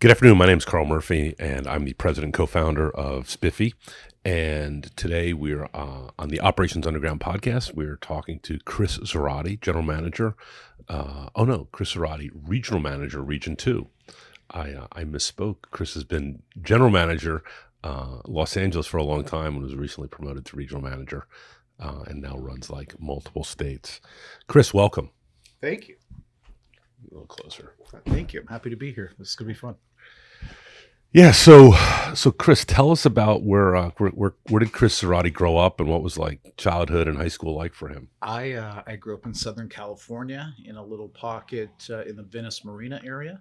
Good afternoon. My name is Carl Murphy, and I'm the president and co-founder of Spiffy. And today we're on the Operations Underground podcast. We're talking to Chris Zarate, Chris Zarate, regional manager, Region 2. I misspoke. Chris has been general manager, Los Angeles for a long time and was recently promoted to regional manager and now runs like multiple states. Chris, welcome. Thank you. A little closer. Thank you. I'm happy to be here. This is going to be fun. Yeah, so Chris, tell us about where did Chris Cerrotti grow up, and what was like childhood and high school like for him? I grew up in Southern California in a little pocket in the Venice Marina area.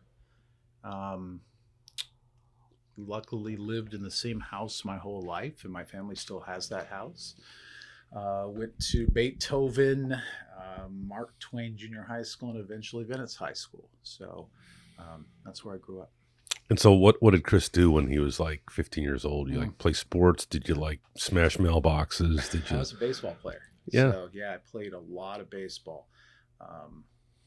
Luckily lived in the same house my whole life, and my family still has that house. Went to Beethoven, Mark Twain Junior High School, and eventually Venice High School. So that's where I grew up. And so what did Chris do when he was like 15 years old? You like play sports? Did you like smash mailboxes? Did you? I was a baseball player. Yeah. So yeah, I played a lot of baseball.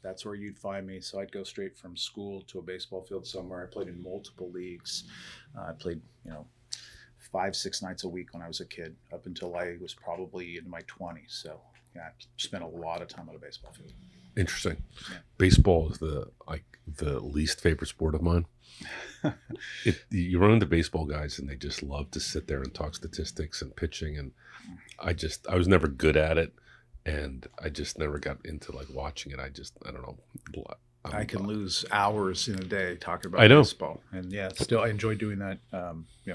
That's where you'd find me. So I'd go straight from school to a baseball field somewhere. I played in multiple leagues. I played, 5-6 nights a week when I was a kid, up until I was probably in my 20s. So yeah, I spent a lot of time on a baseball field. Interesting. Yeah. Baseball is the least favorite sport of mine. You run into baseball guys and they just love to sit there and talk statistics and pitching, and I was never good at it, and I just never got into like watching it. I don't know. I can lose hours in a day talking about baseball, and yeah, still I enjoy doing that.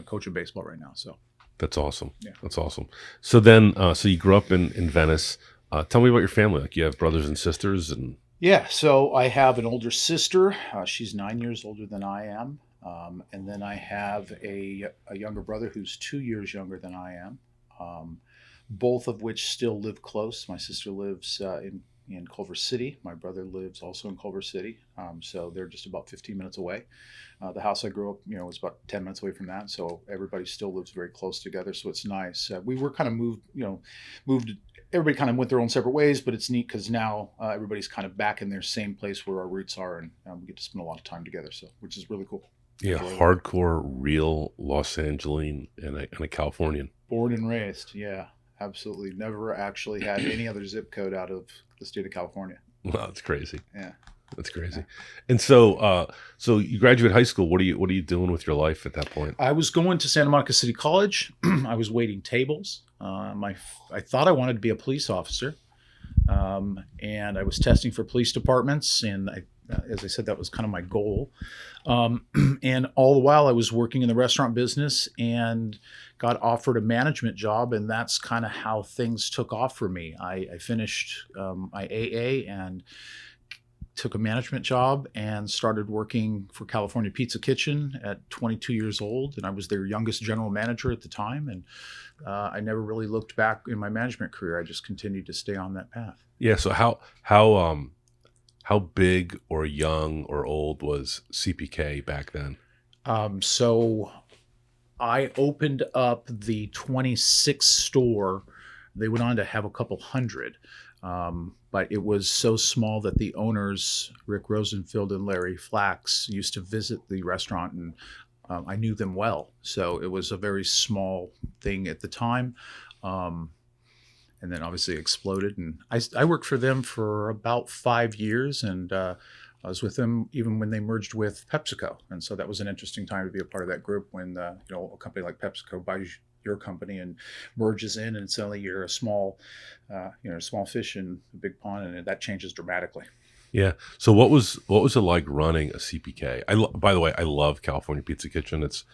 Coaching baseball right now. So that's awesome. Yeah, that's awesome. So then, so you grew up in Venice. Tell me about your family. Like, you have brothers and sisters, and yeah. So I have an older sister. She's 9 years older than I am, and then I have a younger brother who's 2 years younger than I am. Both of which still live close. My sister lives in Culver City. My brother lives also in Culver City. So they're just about 15 minutes away. The house I grew up, was about 10 minutes away from that. So everybody still lives very close together. So it's nice. We were kind of moved. Everybody kind of went their own separate ways, but it's neat because now everybody's kind of back in their same place where our roots are, and we get to spend a lot of time together. So, which is really cool. Yeah, hardcore, real Los Angeles and a Californian. Born and raised, yeah. Absolutely. Never actually had any other zip code out of the state of California. Wow, that's crazy. Yeah. That's crazy. Yeah. And so you graduate high school. What are you doing with your life at that point? I was going to Santa Monica City College. I was waiting tables. I thought I wanted to be a police officer. And I was testing for police departments, and as I said, that was kind of my goal. And all the while I was working in the restaurant business and got offered a management job, and that's kind of how things took off for me. I finished my AA and took a management job and started working for California Pizza Kitchen at 22 years old, and I was their youngest general manager at the time, and I never really looked back in my management career. I just continued to stay on that path. Yeah. So how big or young or old was CPK back then? So I opened up the 26th store. They went on to have a couple hundred, but it was so small that the owners, Rick Rosenfield and Larry Flax, used to visit the restaurant, and I knew them well. So it was a very small thing at the time. And then obviously exploded. And I worked for them for about 5 years, and I was with them even when they merged with PepsiCo. And so that was an interesting time to be a part of that group when, a company like PepsiCo buys your company and merges in, and suddenly you're a small fish in a big pond, and that changes dramatically. Yeah. So what was it like running a CPK? By the way, I love California Pizza Kitchen. It's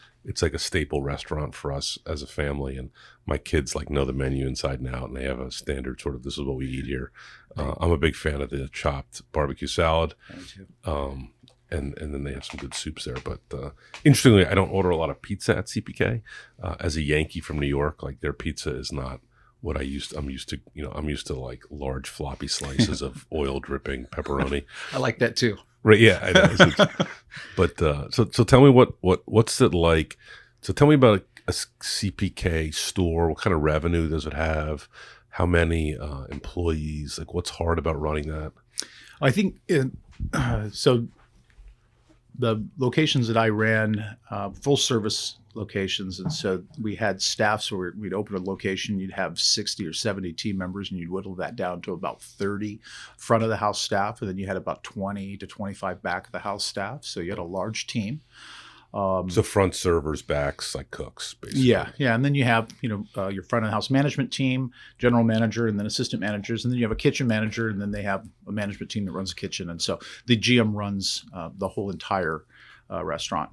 like a staple restaurant for us as a family, and my kids like know the menu inside and out, and they have a standard sort of, this is what we eat here. I'm a big fan of the chopped barbecue salad. And then they have some good soups there. But interestingly, I don't order a lot of pizza at CPK. As a Yankee from New York, like, their pizza is not what I'm used to like large floppy slices of oil dripping pepperoni. I like that too. Right. Yeah, I know. But so tell me what's it like? So tell me about a CPK store. What kind of revenue does it have? How many employees? Like, what's hard about running that? I think so. the locations that I ran, full service locations, and so we had staffs where we'd open a location, you'd have 60 or 70 team members, and you'd whittle that down to about 30 front of the house staff, and then you had about 20 to 25 back of the house staff. So you had a large team. So front servers, backs, like cooks, basically. Yeah, and then you have your front of the house management team, general manager, and then assistant managers, and then you have a kitchen manager, and then they have a management team that runs the kitchen, and so the GM runs the whole entire restaurant.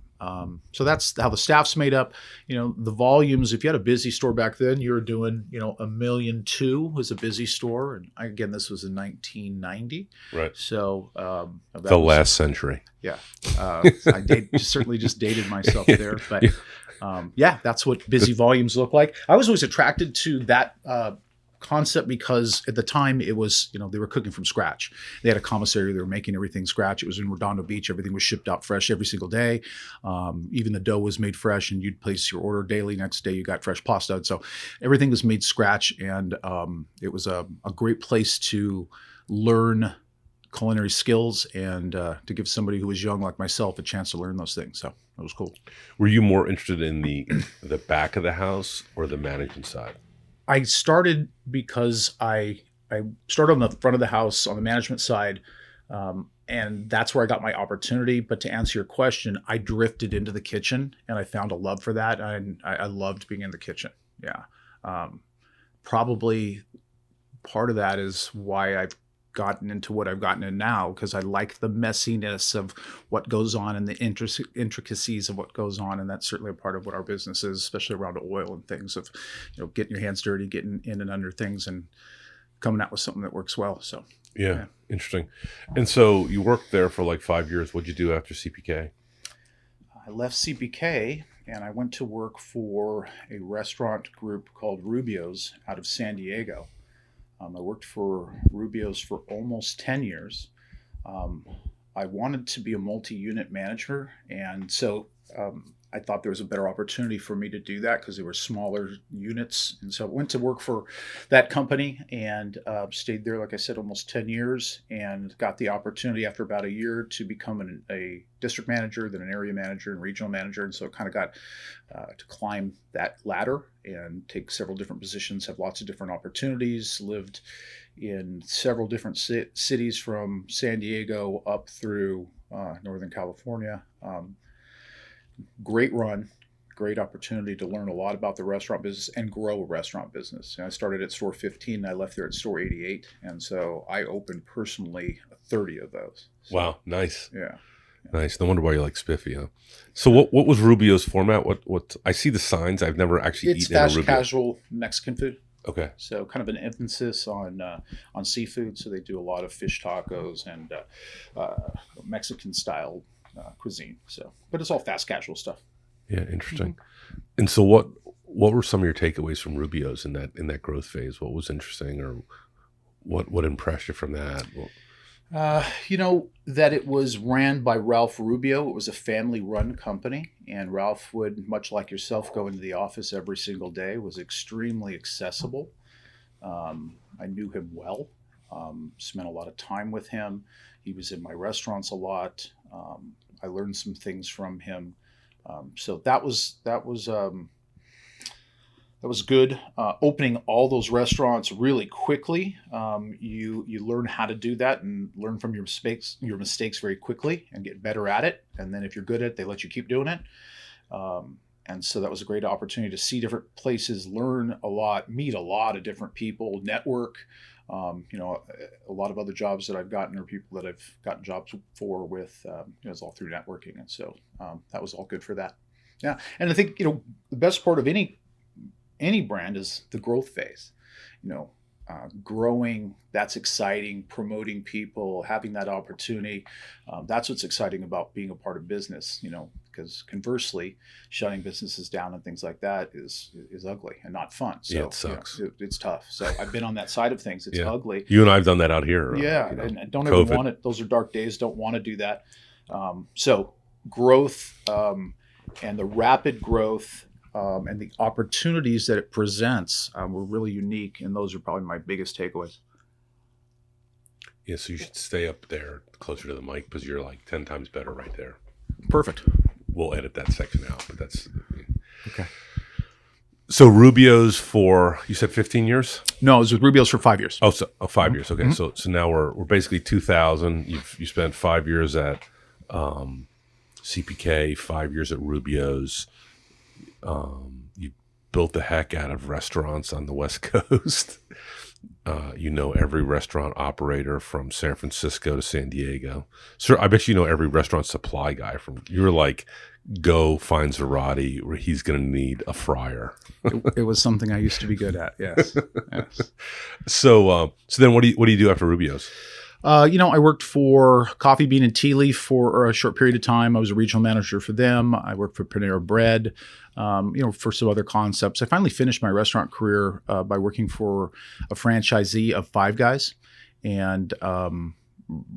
So that's how the staff's made up. The volumes. If you had a busy store back then, you were doing $1.2 million was a busy store, and again, this was in 1990. Right. So last century. Yeah, I certainly just dated myself there, but that's what busy volumes look like. I was always attracted to that concept because at the time it was, they were cooking from scratch. They had a commissary, they were making everything scratch. It was in Redondo Beach. Everything was shipped out fresh every single day. Even the dough was made fresh, and you'd place your order daily. Next day you got fresh pasta. And so everything was made scratch, and it was a great place to learn culinary skills and to give somebody who was young like myself a chance to learn those things. So it was cool. Were you more interested in the back of the house or the management side? I started because I started on the front of the house on the management side, and that's where I got my opportunity. But to answer your question, I drifted into the kitchen, and I found a love for that. And I loved being in the kitchen. Yeah. Probably part of that is why I've gotten into what I've gotten in now, because I like the messiness of what goes on and the intricacies of what goes on, and that's certainly a part of what our business is, especially around oil and things of getting your hands dirty, getting in and under things, and coming out with something that works well. So yeah. Interesting. And so you worked there for like 5 years. What'd you do after CPK? I left CPK and I went to work for a restaurant group called Rubios out of San Diego. I worked for Rubios for almost 10 years. I wanted to be a multi-unit manager, and so I thought there was a better opportunity for me to do that because they were smaller units. And so I went to work for that company and stayed there, like I said, almost 10 years, and got the opportunity after about a year to become a district manager, then an area manager and regional manager. And so I kind of got to climb that ladder and take several different positions, have lots of different opportunities, lived in several different cities from San Diego up through Northern California. Great run, great opportunity to learn a lot about the restaurant business and grow a restaurant business. And I started at store 15, and I left there at store 88. And so I opened personally 30 of those. So, wow, nice. Yeah. Nice. No wonder why you like Spiffy, huh? So what was Rubio's format? What I see the signs. I've never actually eaten a Rubio. It's fast casual Mexican food. Okay. So kind of an emphasis on seafood. So they do a lot of fish tacos and Mexican style cuisine. So, but it's all fast casual stuff. Yeah, interesting. Mm-hmm. And so what were some of your takeaways from Rubios in that growth phase? What was interesting, or what impressed you from that? That it was ran by Ralph Rubio. It was a family-run company, and Ralph would, much like yourself, go into the office every single day, was extremely accessible. I knew him well, spent a lot of time with him. He was in my restaurants a lot. I learned some things from him. So that was good. Opening all those restaurants really quickly. You learn how to do that and learn from your mistakes very quickly and get better at it. And then if you're good at it, they let you keep doing it. And so that was a great opportunity to see different places, learn a lot, meet a lot of different people, network. A lot of other jobs that I've gotten or people that I've gotten jobs for with, it's all through networking. And so that was all good for that. Yeah. And I think, the best part of any brand is the growth phase. Growing, that's exciting. Promoting people, having that opportunity, that's what's exciting about being a part of business. Because conversely, shutting businesses down and things like that is ugly and not fun. So yeah, it sucks. It's tough. So I've been on that side of things. It's ugly. You and I've done that out here. Yeah, and don't ever want it. Those are dark days. Don't want to do that. So growth and the rapid growth. And the opportunities that it presents were really unique, and those are probably my biggest takeaways. Yeah, so you should stay up there closer to the mic because you're like 10 times better right there. Perfect. We'll edit that section out, but that's Okay. so Rubios for, you said 15 years? No, I was with Rubios for 5 years. Oh, so 5 years. Okay, so now we're basically 2000. You spent 5 years at CPK, 5 years at Rubios. You built the heck out of restaurants on the West Coast. You know every restaurant operator from San Francisco to San Diego. Sir, I bet you know every restaurant supply guy from. You're like, go find Cerrotti, or he's going to need a fryer. It was something I used to be good at. Yes. Yes. So then what do you do after Rubios? I worked for Coffee Bean and Tea Leaf for a short period of time. I was a regional manager for them. I worked for Panera Bread, for some other concepts. I finally finished my restaurant career by working for a franchisee of Five Guys. And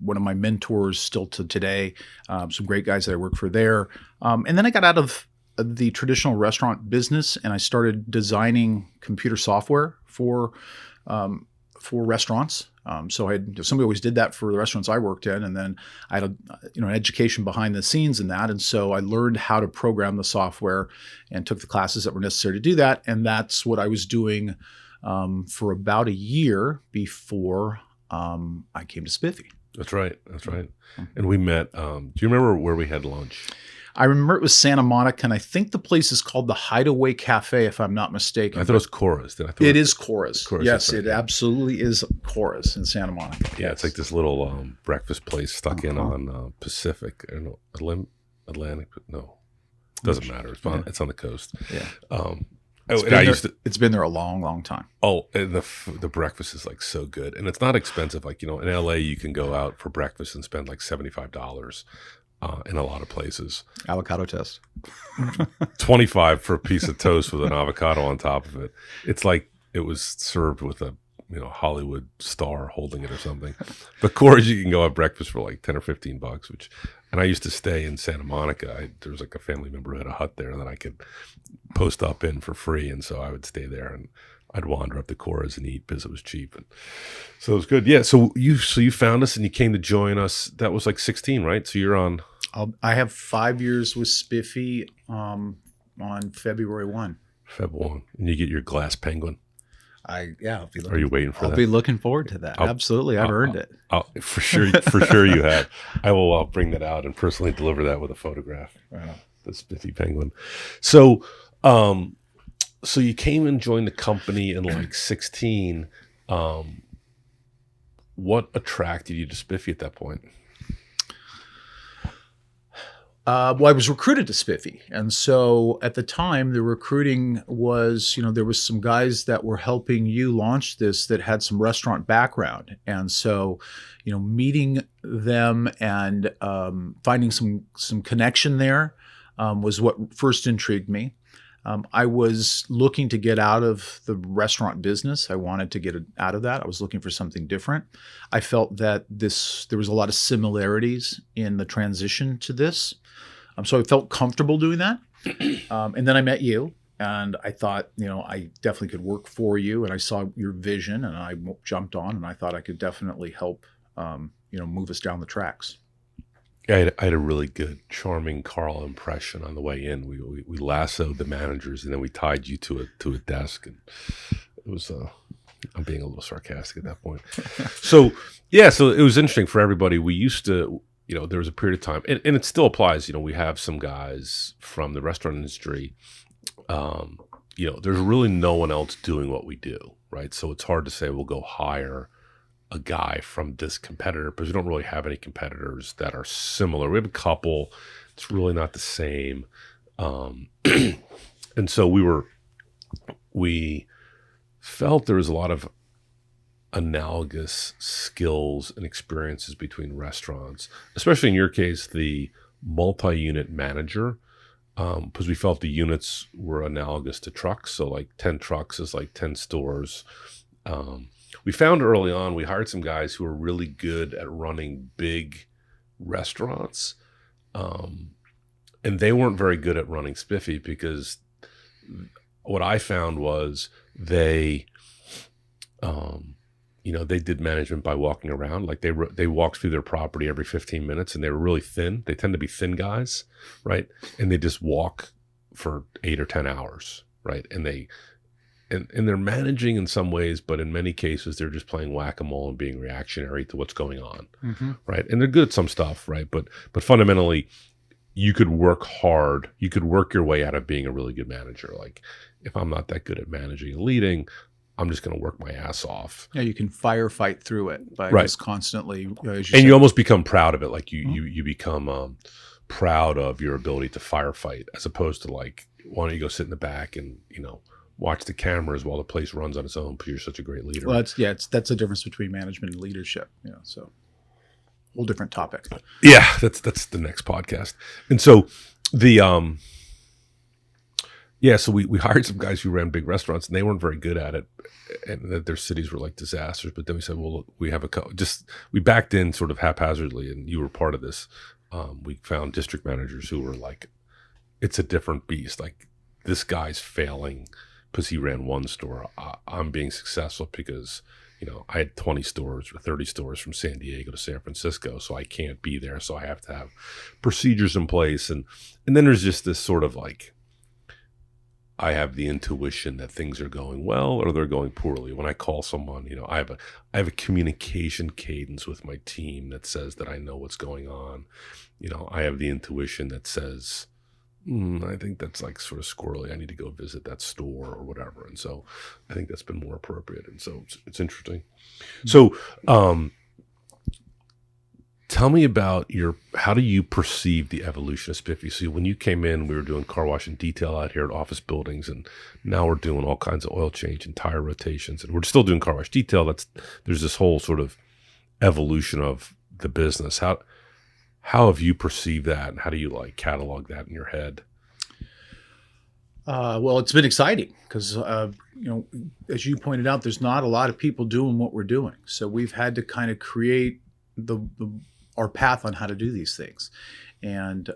one of my mentors still to today, some great guys that I worked for there. And then I got out of the traditional restaurant business and I started designing computer software for restaurants. Somebody always did that for the restaurants I worked in, and then I had an education behind the scenes in that, and so I learned how to program the software and took the classes that were necessary to do that, and that's what I was doing for about a year before I came to Spiffy. That's right. And we met. Do you remember where we had lunch? I remember it was Santa Monica, and I think the place is called the Hideaway Cafe, if I'm not mistaken. I thought it was Cora's. It is Cora's. Cora's. Yes, it absolutely is Cora's in Santa Monica. Yeah, Yes. it's like this little breakfast place stuck in on Pacific. I don't know, Atlantic. No, doesn't matter. It's on the coast. Yeah. It's been there a long, long time. Oh, and the breakfast is like so good, and it's not expensive. Like in LA, you can go out for breakfast and spend like $75. In a lot of places. Avocado toast. 25 for a piece of toast with an avocado on top of it. It's like it was served with a Hollywood star holding it or something. But Coors, you can go have breakfast for like 10 or $15, and I used to stay in Santa Monica. There was like a family member who had a hut there that I could post up in for free, and so I would stay there and I'd wander up to Cora's and eat because it was cheap, and so it was good. Yeah. So you found us and you came to join us. That was like 16, right? So you're on. I have 5 years with Spiffy on February 1. Feb 1, and you get your glass penguin. Are you waiting for that? I'll be looking forward to that. Absolutely, I've earned it. For sure you have. I will bring that out and personally deliver that with a photograph. Wow. The Spiffy penguin. So. So you came and joined the company in like 16. What attracted you to Spiffy at that point? Well, I was recruited to Spiffy. And so at the time, the recruiting was, there was some guys that were helping you launch this that had some restaurant background. And so, meeting them and finding some connection there was what first intrigued me. I was looking to get out of the restaurant business. I wanted to get out of that. I was looking for something different. I felt that there was a lot of similarities in the transition to this. So I felt comfortable doing that. And then I met you and I thought, I definitely could work for you. And I saw your vision and I jumped on and I thought I could definitely help, move us down the tracks. I had a really good, charming Carl impression on the way in. We lassoed the managers and then we tied you to a desk, and it was. I'm being a little sarcastic at that point. So it was interesting for everybody. We used to, there was a period of time, and it still applies. We have some guys from the restaurant industry. There's really no one else doing what we do, right? So it's hard to say we'll go hire a guy from this competitor because we don't really have any competitors that are similar. We have a couple. It's really not the same. And so we felt there was a lot of analogous skills and experiences between restaurants, especially in your case, the multi-unit manager, because we felt the units were analogous to trucks. So like 10 trucks is like 10 stores. We found early on, we hired some guys who were really good at running big restaurants. And they weren't very good at running Spiffy because what I found was they they did management by walking around. Like they walked through their property every 15 minutes, and they were really thin. They tend to be thin guys, right? And they just walk for 8 or 10 hours, right? And they're managing in some ways, but in many cases they're just playing whack-a-mole and being reactionary to what's going on, right? And they're good at some stuff, right? But fundamentally, you could work hard. You could work your way out of being a really good manager. Like, if I'm not that good at managing and leading, I'm just going to work my ass off. Yeah, you can firefight through it by Right. just constantly, You almost become proud of it. Like you become proud of your ability to firefight, as opposed to like, why don't you go sit in the back and watch the cameras while the place runs on its own because you're such a great leader. Well, that's the difference between management and leadership. So whole different topic. Yeah, that's the next podcast. And so so we hired some guys who ran big restaurants, and they weren't very good at it, and their cities were like disasters. But then we said, well, we have we backed in sort of haphazardly, and you were part of this. We found district managers who were like, it's a different beast. Like, this guy's failing because he ran one store. I'm being successful because I had 20 stores or 30 stores from San Diego to San Francisco, so I can't be there. So I have to have procedures in place. And then there's just this sort of like, I have the intuition that things are going well or they're going poorly. When I call someone, I have a communication cadence with my team that says that I know what's going on. I have the intuition that says, I think that's like sort of squirrely. I need to go visit that store or whatever. And so I think that's been more appropriate. And so it's interesting. So tell me about how do you perceive the evolution of Spiffy? So when you came in, we were doing car wash and detail out here at office buildings, and now we're doing all kinds of oil change and tire rotations, and we're still doing car wash detail. There's this whole sort of evolution of the business. How have you perceived that, and how do you like catalog that in your head? Well, it's been exciting because, as you pointed out, there's not a lot of people doing what we're doing. So we've had to kind of create our path on how to do these things. And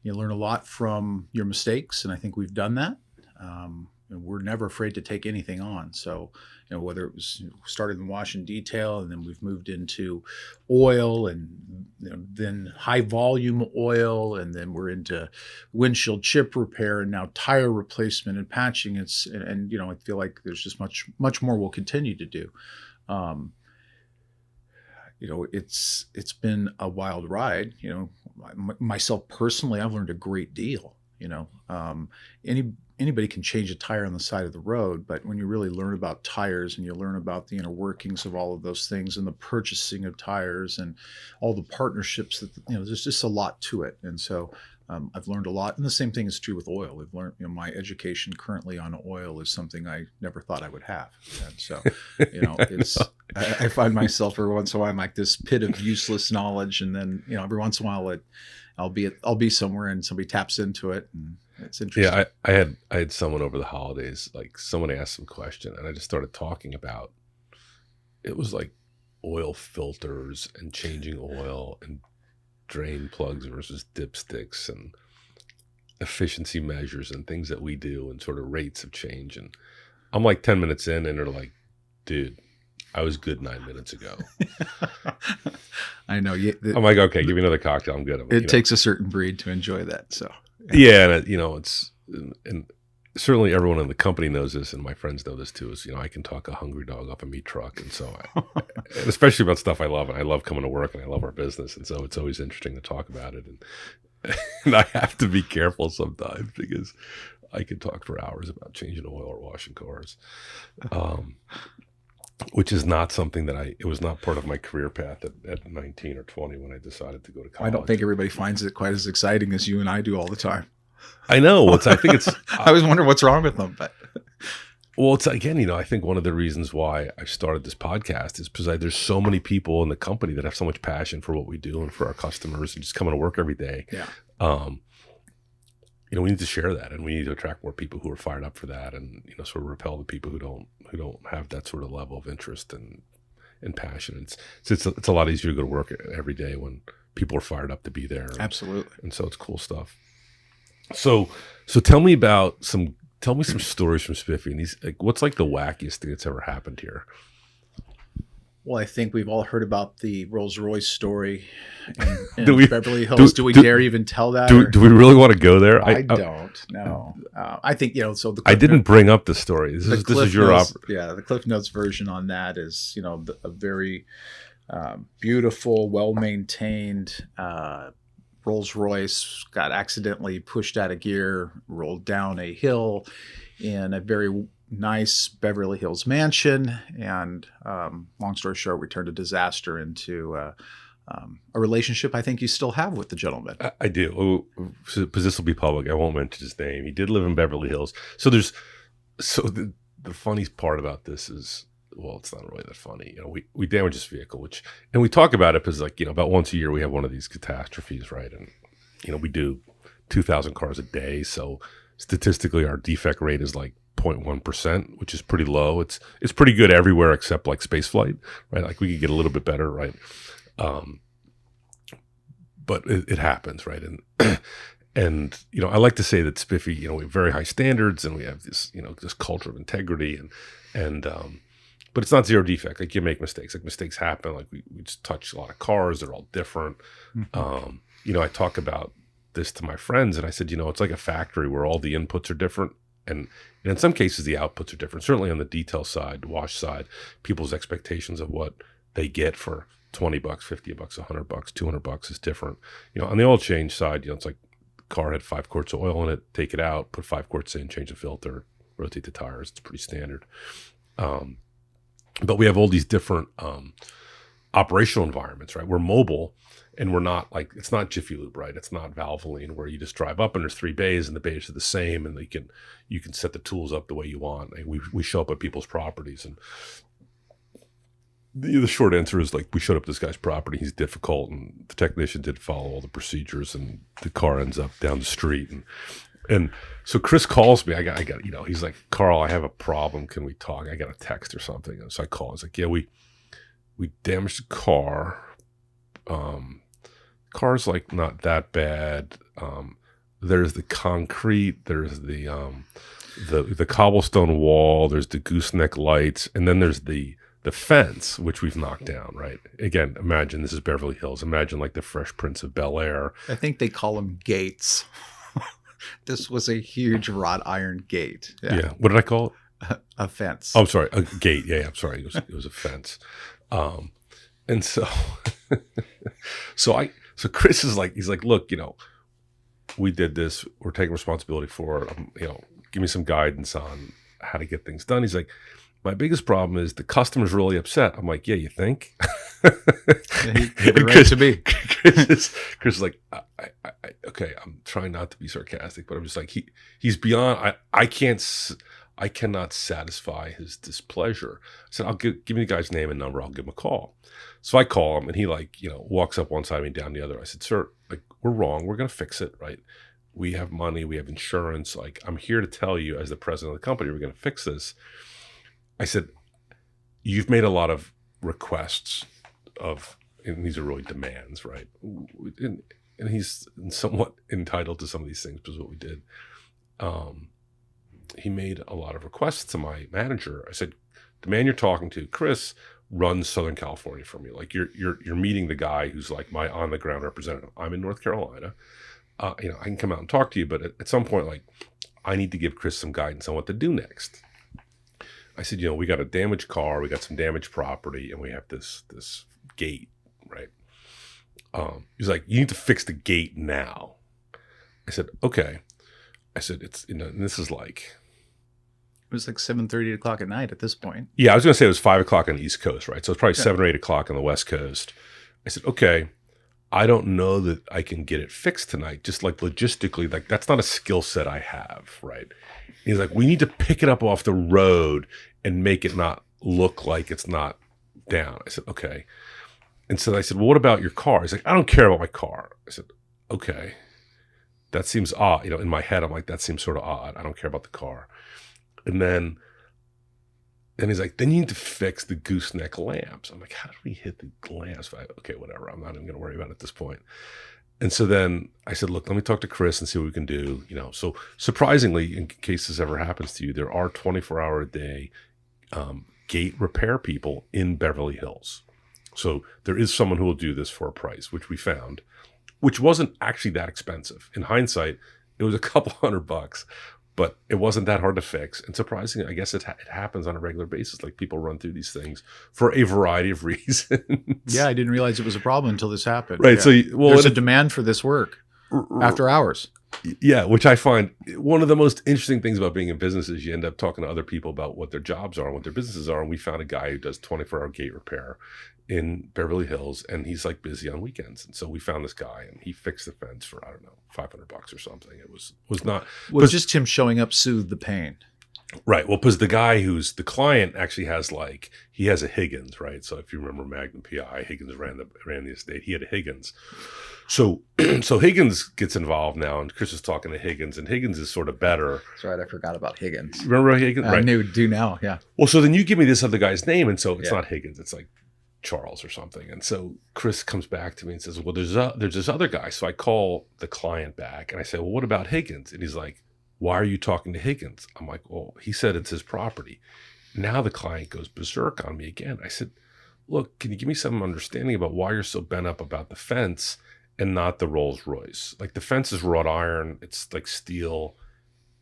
you learn a lot from your mistakes, and I think we've done that. And we're never afraid to take anything on. So, whether it was started in wash and detail, and then we've moved into oil, and then high volume oil, and then we're into windshield chip repair, and now tire replacement and patching. I feel like there's just much more we'll continue to do. It's been a wild ride. Myself personally, I've learned a great deal. Anybody can change a tire on the side of the road, but when you really learn about tires and you learn about the inner workings of all of those things and the purchasing of tires and all the partnerships that there's just a lot to it. And so I've learned a lot, and the same thing is true with oil. I've learned, my education currently on oil is something I never thought I would have. And so, I find myself every once in a while I'm like this pit of useless knowledge, and then every once in a while I'll be somewhere and somebody taps into it, and it's interesting. Yeah, I had someone over the holidays, like someone asked some question, and I just started talking about it was like oil filters and changing oil and drain plugs versus dipsticks and efficiency measures and things that we do and sort of rates of change. And I'm like 10 minutes in, and they're like, dude, I was good 9 minutes ago. I know. I'm like, okay, give me another cocktail. I'm good. It takes a certain breed to enjoy that. So yeah, and it's and certainly everyone in the company knows this, and my friends know this too. Is I can talk a hungry dog off a meat truck, and so and especially about stuff I love, and I love coming to work, and I love our business, and so it's always interesting to talk about it. And I have to be careful sometimes because I could talk for hours about changing oil or washing cars. Which is not something it was not part of my career path at 19 or 20 when I decided to go to college. I don't think everybody finds it quite as exciting as you and I do all the time. I know. I think it's. I always wonder what's wrong with them, but. Well, it's again, I think one of the reasons why I started this podcast is because there's so many people in the company that have so much passion for what we do and for our customers and just coming to work every day. Yeah. We need to share that, and we need to attract more people who are fired up for that, and sort of repel the people who don't have that sort of level of interest and passion. It's a lot easier to go to work every day when people are fired up to be there. Absolutely. And so it's cool stuff. So tell me some stories from Spiffy, and what's like the wackiest thing that's ever happened here? Well, I think we've all heard about the Rolls-Royce story in Do we- Beverly Hills. Do we dare even tell that? or- Do we really want to go there? I don't know. I think so. The I Cliff didn't bring up the story. This is Cliff your Notes, the Cliff Notes version on that is a very beautiful, well-maintained Rolls-Royce got accidentally pushed out of gear, rolled down a hill in a very nice Beverly Hills mansion, and long story short, we turned a disaster into a relationship I think you still have with the gentleman. I do. Because this will be public. I won't mention his name. He did live in Beverly Hills. So the funniest part about this is, well, it's not really that funny. We damaged his vehicle, and we talk about it because about once a year we have one of these catastrophes, right? And we do 2,000 cars a day. So statistically our defect rate is like 0.1%, which is pretty low. It's pretty good everywhere except like space flight, right? Like we could get a little bit better, right? But it happens, right? And I like to say that Spiffy, we have very high standards, and we have this this culture of integrity, and but it's not zero defect. Like you make mistakes. Like mistakes happen. Like we just touch a lot of cars. They're all different. Mm-hmm. I talk about this to my friends, and I said, it's like a factory where all the inputs are different, and in some cases the outputs are different. Certainly on the detail side, wash side, people's expectations of what they get for $20, $50, $100, $200 is different. On the oil change side, it's like the car had 5 quarts of oil in it. Take it out, put 5 quarts in, change the filter, rotate the tires. It's pretty standard. But we have all these different operational environments, right? We're mobile, and we're not like, it's not Jiffy Lube, right? It's not Valvoline where you just drive up and there's 3 bays and the bays are the same, and you can set the tools up the way you want. And we show up at people's properties, and the short answer is like we showed up at this guy's property. He's difficult, and the technician did follow all the procedures, and the car ends up down the street. And so Chris calls me. I got he's like, Carl, I have a problem. Can we talk? I got a text or something. And so I call. He's like, yeah, we damaged the car. Car's like not that bad. There's the concrete. There's the cobblestone wall. There's the gooseneck lights, and then there's the fence, which we've knocked down, right? Again, imagine this is Beverly Hills. Imagine like the Fresh Prince of Bel-Air. I think they call them gates. This was a huge wrought iron gate. Yeah. What did I call it? A fence. Oh, I'm sorry. A gate. Yeah, I'm sorry. It was a fence. And so, so Chris is like, he's like, look, we did this. We're taking responsibility for it. Give me some guidance on how to get things done. He's like, my biggest problem is the customer's really upset. I'm like, yeah, you think? Right to be. Chris is like, okay, I'm trying not to be sarcastic, but I'm just like, he's beyond, I cannot satisfy his displeasure. I said, I'll give me the guy's name and number. I'll give him a call. So I call him, and he walks up one side of me, down the other. I said, sir, like, we're wrong. We're going to fix it, right? We have money. We have insurance. Like, I'm here to tell you as the president of the company, we're going to fix this. I said, you've made a lot of requests and these are really demands, right? And he's somewhat entitled to some of these things because what we did. He made a lot of requests to my manager. I said, the man you're talking to, Chris, runs Southern California for me. Like you're meeting the guy who's like my on the ground representative. I'm in North Carolina. I can come out and talk to you, but at some point, like I need to give Chris some guidance on what to do next. I said, we got a damaged car, we got some damaged property, and we have this gate, right? He's like, you need to fix the gate now. I said, okay. I said, it's, and this is like, It was like 7:30 o'clock at night at this point. yeah, I was going to say it was 5 o'clock on the East Coast, right? So it's probably 7 or 8 o'clock on the West Coast. I said, okay, I don't know that I can get it fixed tonight. Just like logistically, like that's not a skill set I have, right? He's like, we need to pick it up off the road and make it not look like it's not down. I said, okay. And so I said, well, what about your car? He's like, I don't care about my car. I said, okay. That seems odd. In my head, I'm like, that seems sort of odd. I don't care about the car. And then he's like, then you need to fix the gooseneck lamps. I'm like, how do we hit the lamps? Okay, whatever. I'm not even going to worry about it at this point. And so then I said, look, let me talk to Chris and see what we can do. So surprisingly, in case this ever happens to you, there are 24-hour-a-day gate repair people in Beverly Hills. So there is someone who will do this for a price, which we found, which wasn't actually that expensive. In hindsight, it was a couple $100, but it wasn't that hard to fix. And surprisingly, I guess it happens on a regular basis. Like people run through these things for a variety of reasons. Yeah, I didn't realize it was a problem until this happened. Right. Yeah. So, there's a demand for this work after hours. Yeah, which I find one of the most interesting things about being in business is you end up talking to other people about what their jobs are and what their businesses are. And we found a guy who does 24-hour gate repair in Beverly Hills, and he's like busy on weekends. And so we found this guy, and he fixed the fence for, I don't know, $500 or something. It was not. Was just him showing up soothed the pain. Right. Well, because the guy who's the client actually has he has a Higgins, right? So if you remember Magnum PI, Higgins ran the estate. He had a Higgins. So Higgins gets involved now, and Chris is talking to Higgins, and Higgins is sort of better. That's right. I forgot about Higgins. Remember Higgins? I do now. Yeah. Well, so then you give me this other guy's name, and so it's not Higgins. It's like Charles or something. And so Chris comes back to me and says, well, there's this other guy. So I call the client back, and I say, well, what about Higgins? And he's like, why are you talking to Higgins? I'm like, well, he said it's his property. Now the client goes berserk on me again. I said, look, can you give me some understanding about why you're so bent up about the fence and not the Rolls-Royce? Like the fence is wrought iron, it's like steel,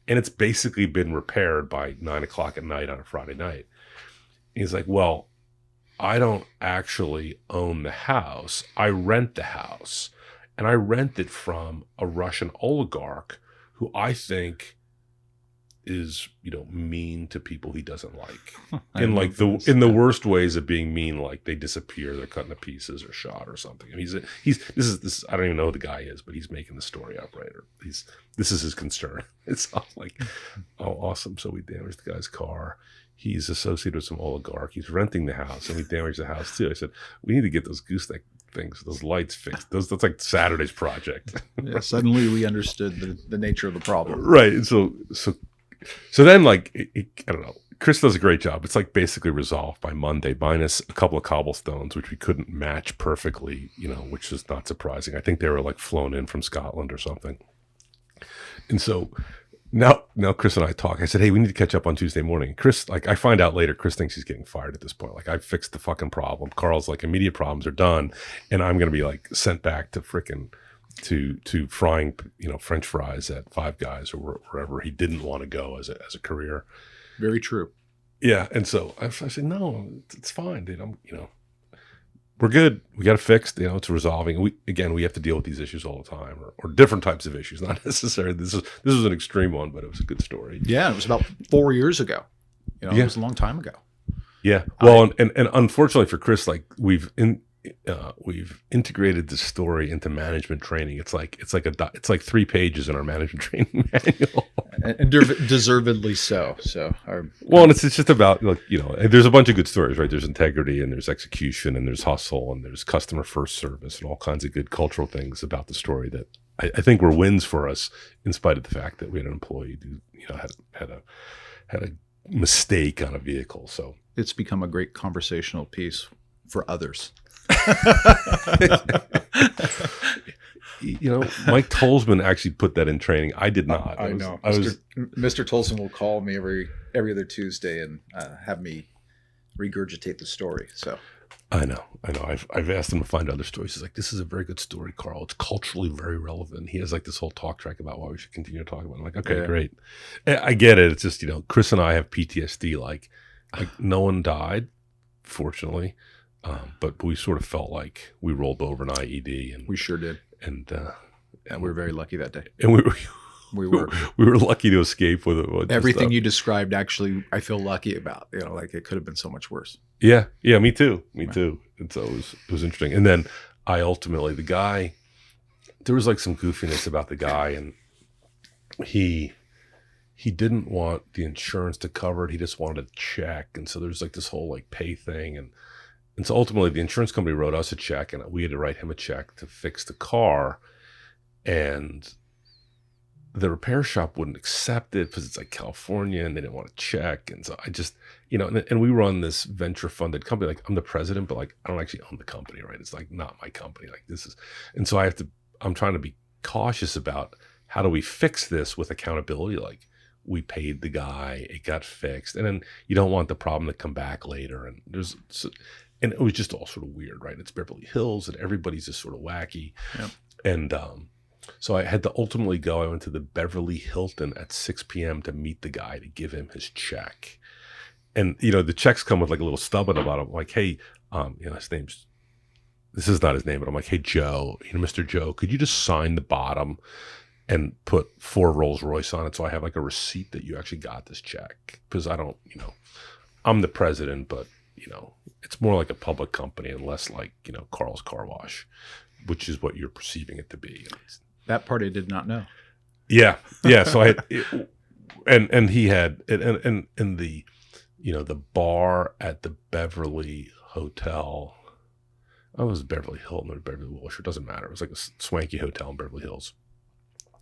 and it's basically been repaired by 9:00 at night on a Friday night. And he's like, well, I don't actually own the house. I rent the house, and I rent it from a Russian oligarch who I think is, mean to people he doesn't like. in the worst ways of being mean, like they disappear, they're cut into pieces or shot or something. And this is I don't even know who the guy is, but he's making the story up, right? Or this is his concern. It's all like, oh, awesome. So we damaged the guy's car. He's associated with some oligarch. He's renting the house, and we damaged the house too. I said, we need to get those gooseneck things, those lights fixed. That's like Saturday's project. Yeah, suddenly we understood the nature of the problem. Right. And so then I don't know. Chris does a great job. It's like basically resolved by Monday, minus a couple of cobblestones, which we couldn't match perfectly, which is not surprising. I think they were like flown in from Scotland or something. And so now Chris and I talk. I said, hey, we need to catch up on Tuesday morning. Chris, I find out later, Chris thinks he's getting fired at this point. Like, I fixed the fucking problem. Carl's like, immediate problems are done. And I'm going to be like sent back to frickin' to frying, French fries at Five Guys or wherever he didn't want to go as a career. Very true. Yeah. And so I said, no, it's fine, dude. We're good. We got it fixed. It's resolving. We have to deal with these issues all the time, or different types of issues. Not necessarily. This was an extreme one, but it was a good story. Yeah, it was about 4 years ago. It was a long time ago. Yeah. Well, and unfortunately for Chris, we've integrated this story into management training. It's like 3 pages in our management training manual. And deservedly so. And it's just about there's a bunch of good stories, right? There's integrity, and there's execution, and there's hustle, and there's customer first service, and all kinds of good cultural things about the story that I think were wins for us, in spite of the fact that we had an employee who had a mistake on a vehicle. So it's become a great conversational piece for others. Mike Tolsman actually put that in training. I did not. I know. Mr. Tolson will call me every other Tuesday and have me regurgitate the story. So I know. I've asked him to find other stories. He's like, this is a very good story, Carl. It's culturally very relevant. He has like this whole talk track about why we should continue to talk about it. I'm like, okay, great. I get it. It's just, Chris and I have PTSD. Like no one died, fortunately. But we sort of felt like we rolled over an IED, and we sure did. And we were very lucky that day. And we were lucky to escape with it. Everything you described, actually, I feel lucky about. It could have been so much worse. Yeah, me too. And so it was interesting. And then I ultimately, the guy, there was like some goofiness about the guy, and he didn't want the insurance to cover it. He just wanted a check, and so there's like this whole like pay thing, and so ultimately the insurance company wrote us a check, and we had to write him a check to fix the car, and the repair shop wouldn't accept it because it's like California and they didn't want to check. And so I just, and we run this venture funded company. Like I'm the president, but like I don't actually own the company, right? It's like not my company. Like this is, and so I'm trying to be cautious about how do we fix this with accountability? Like we paid the guy, it got fixed, and then you don't want the problem to come back later. And and it was just all sort of weird, right? It's Beverly Hills, and everybody's just sort of wacky. Yep. And so I had to ultimately go. I went to the Beverly Hilton at 6 p.m. to meet the guy to give him his check. And the checks come with like a little stub on the bottom, like, hey, this is not his name, but I'm like, hey, Joe, Mr. Joe, could you just sign the bottom and put 4 Rolls-Royce on it, so I have like a receipt that you actually got this check? Because I don't, I'm the president, but it's more like a public company and less like, Carl's Car Wash, which is what you're perceiving it to be. That part I did not know. Yeah. So I had, and he had, and the, the bar at the Beverly Hotel, it was Beverly Hilton or Beverly Wilshire, it doesn't matter. It was like a swanky hotel in Beverly Hills,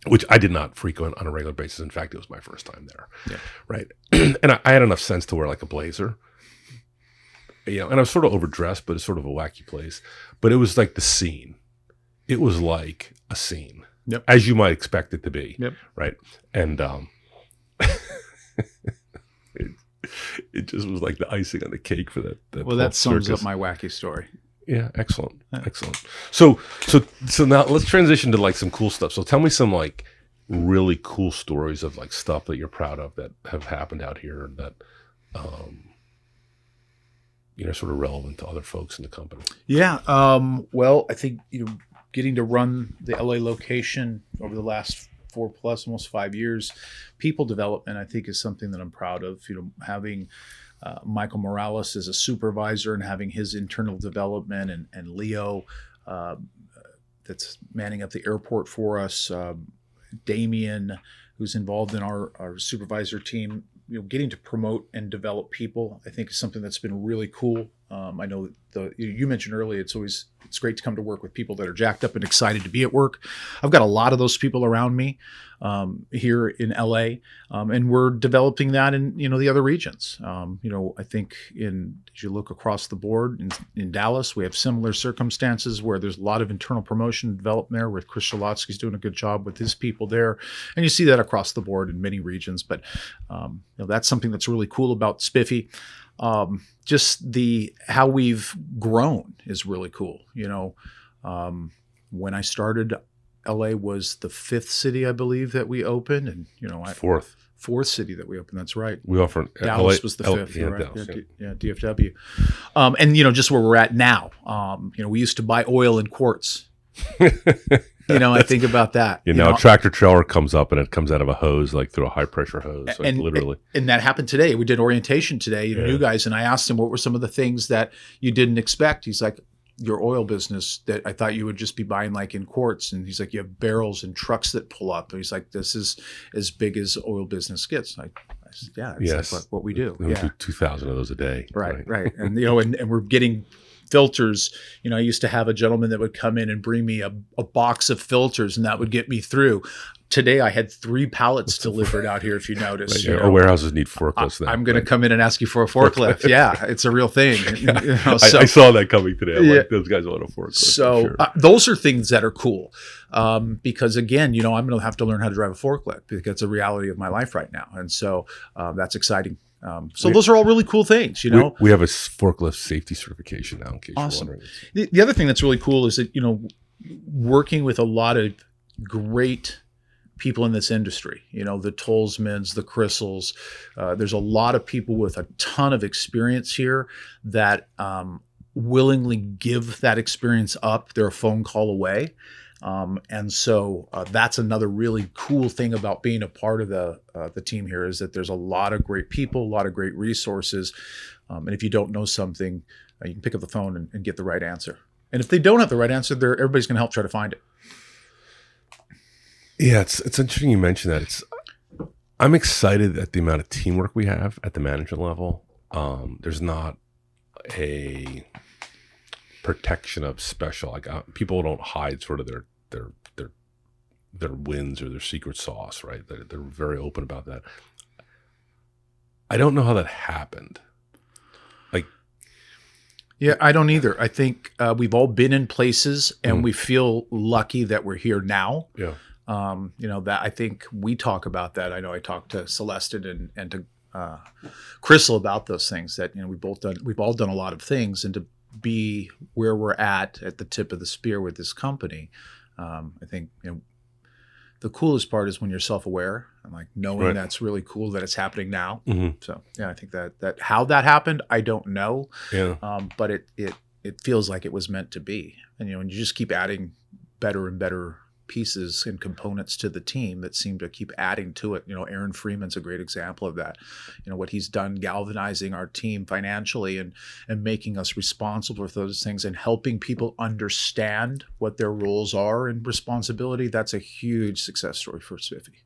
which I did not frequent on a regular basis. In fact, it was my first time there. Yeah. Right. And I had enough sense to wear like a blazer. And I was sort of overdressed, but it's sort of a wacky place. But it was like the scene. It was like a scene, yep, as you might expect it to be. Yep. Right. And it just was like the icing on the cake for that. Well, that sums up my wacky story. Yeah, excellent. So now let's transition to like some cool stuff. So tell me some like really cool stories of like stuff that you're proud of that have happened out here that sort of relevant to other folks in the company. Yeah. Well, I think getting to run the LA location over the last 4+ almost 5 years, people development I think is something that I'm proud of. Having Michael Morales as a supervisor and having his internal development, and Leo that's manning up the airport for us, Damien, who's involved in our supervisor team. Getting to promote and develop people, I think, is something that's been really cool. I know you mentioned earlier, it's great to come to work with people that are jacked up and excited to be at work. I've got a lot of those people around me here in LA, and we're developing that in the other regions. I think as you look across the board in Dallas, we have similar circumstances where there's a lot of internal promotion and development there, with Chris Zarate doing a good job with his people there, and you see that across the board in many regions. But that's something that's really cool about Spiffy. Just how we've grown is really cool. When I started, LA was the 5th city, I believe, that we opened, and fourth city that we opened. That's right. We offer Dallas was the 5th. Yeah, right? Dallas, yeah, DFW. And just where we're at now. We used to buy oil in quarts. I think about that. Now a tractor trailer comes up and it comes out of a hose, like through a high pressure hose, like literally. And that happened today. We did orientation today, new guys, and I asked him what were some of the things that you didn't expect. He's like, your oil business that I thought you would just be buying like in quarts. And he's like, you have barrels and trucks that pull up. And he's like, this is as big as oil business gets. I said, yeah, it's like what we do. We do 2,000 of those a day. Right. And, and we're getting filters. I used to have a gentleman that would come in and bring me a box of filters, and that would get me through. Today I had 3 pallets delivered out here, if you notice. Right, our warehouses need forklifts now. I'm going to come in and ask you for a forklift. Yeah, it's a real thing. I saw that coming today. I'm like, those guys want a forklift. So sure. Those are things that are cool because, again, I'm going to have to learn how to drive a forklift because it's a reality of my life right now. And so that's exciting. Those are all really cool things, We have a forklift safety certification now, in case you're wondering. The other thing that's really cool is that, working with a lot of great people in this industry, the Tolsmans, the Crissels, there's a lot of people with a ton of experience here that willingly give that experience up. They're a phone call away. And so that's another really cool thing about being a part of the team here, is that there's a lot of great people, a lot of great resources. And if you don't know something, you can pick up the phone and get the right answer. And if they don't have the right answer, everybody's going to help try to find it. Yeah, it's interesting you mentioned that. I'm excited at the amount of teamwork we have at the management level. There's not a protection of special, like people don't hide sort of their wins or their secret sauce, right? They're very open about that. I don't know how that happened. Yeah, I don't either. I think we've all been in places and we feel lucky that we're here now. Yeah. That I think we talk about that. I know I talked to Celestin and to Crystal about those things that, we've all done a lot of things, and to be where we're at the tip of the spear with this company. I think, the coolest part is when you're self-aware and like knowing Right. that's really cool that it's happening now. Mhm. So yeah, I think that how that happened, I don't know. Yeah. But it feels like it was meant to be. And, and you just keep adding better and better pieces and components to the team that seem to keep adding to it. Aaron Freeman's a great example of that. What he's done galvanizing our team financially and making us responsible for those things and helping people understand what their roles are and responsibility. That's a huge success story for Spiffy.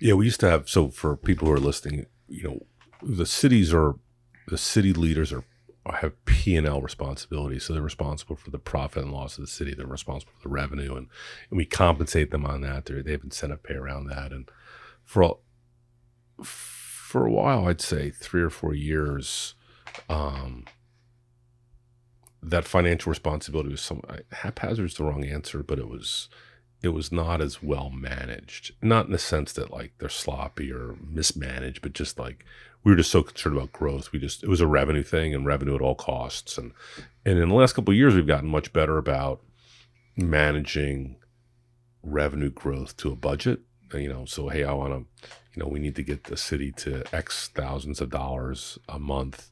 Yeah, we used to have, so for people who are listening, the city leaders have P&L responsibility. So they're responsible for the profit and loss of the city. They're responsible for the revenue, and we compensate them on that. They have incentive pay around that. And for a while, I'd say 3 or 4 years, that financial responsibility was haphazard is the wrong answer, but it was not as well managed. Not in the sense that like they're sloppy or mismanaged, but just like we were just so concerned about growth. It was a revenue thing, and revenue at all costs. And in the last couple of years, we've gotten much better about managing revenue growth to a budget. So hey, I want to, we need to get the city to X thousands of dollars a month.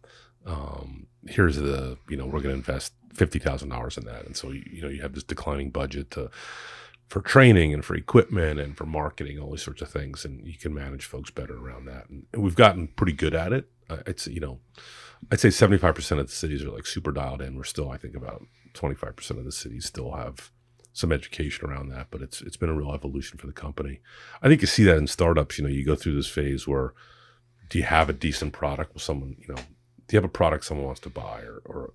Here's we're going to invest $50,000 in that. And so, you have this declining budget for training and for equipment and for marketing, all these sorts of things. And you can manage folks better around that. And we've gotten pretty good at it. I'd say 75% of the cities are like super dialed in. We're still, I think about 25% of the cities still have some education around that, but it's been a real evolution for the company. I think you see that in startups. You go through this phase where, do you have a decent product with someone, do you have a product someone wants to buy, or